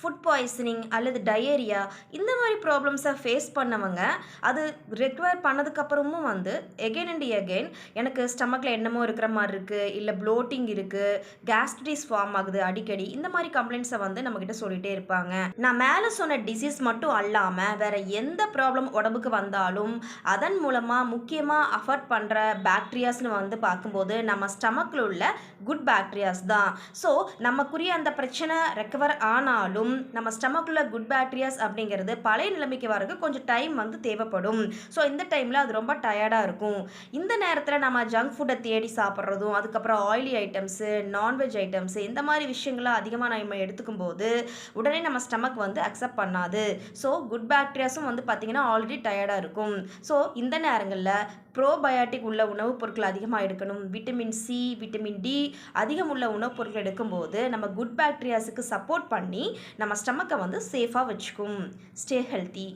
Food poisoning அல்லது diarrhoea இந்த மாதிரி ப்ராப்ளம்ஸை ஃபேஸ் பண்ணவங்க அது ரெக்வயர் பண்ணதுக்கப்புறமும் வந்து எகெயின் அண்ட் எகெயின் எனக்கு ஸ்டமக்கில் என்னமோ இருக்கிற மாதிரி இருக்குது, இல்லை ப்ளோட்டிங் இருக்குது, கேஸ்ட்ரிஸ் ஃபார்ம் ஆகுது அடிக்கடி, இந்த மாதிரி கம்ப்ளைண்ட்ஸை வந்து நம்மக்கிட்ட சொல்லிகிட்டே இருப்பாங்க. நான் மேலே சொன்ன டிசீஸ் மட்டும் அல்லாமல் வேறு எந்த ப்ராப்ளம் உடம்புக்கு வந்தாலும் அதன் மூலமாக முக்கியமாக அஃபெக்ட் பண்ணுற பாக்டீரியாஸ்னு வந்து பார்க்கும்போது நம்ம ஸ்டமக்கில் உள்ள குட் பாக்டீரியாஸ் தான். ஸோ நமக்குரிய அந்த பிரச்சனை ரெக்கவர் ஆனாலும் நம்ம ஸ்டமக்கில் குட் பாக்டீரியாஸ் அப்படிங்கிறது பழைய நிலைமைக்கு வரதுக்கு கொஞ்சம் டைம் வந்து தேவைப்படும். ஸோ இந்த டைமில் அது ரொம்ப டயர்டாக இருக்கும். இந்த நேரத்தில் நம்ம ஜங்க் ஃபுட்டை தேடி சாப்பிட்றதும், அதுக்கப்புறம் ஆயிலி ஐட்டம்ஸு, நான்வெஜ் ஐட்டம்ஸு இந்த மாதிரி விஷயங்களை அதிகமாக நம்ம எடுத்துக்கும் போது உடனே நம்ம ஸ்டமக் வந்து அக்செப்ட் பண்ணாது. ஸோ குட் பாக்டீரியாஸும் வந்து பார்த்திங்கன்னா ஆல்ரெடி டயர்டாக இருக்கும். ஸோ இந்த நேரங்களில் ப்ரோபயாட்டிக் உள்ள உணவுப் பொருட்கள் அதிகமாக எடுக்கணும். விட்டமின் சி, விட்டமின் டி அதிகம் உள்ள உணவுப் பொருட்கள் எடுக்கும்போது நம்ம குட் பாக்டீரியாஸுக்கு சப்போர்ட் பண்ணி நம்ம ஸ்டமக்கை வந்து சேஃபாக வச்சுக்கும். Stay healthy.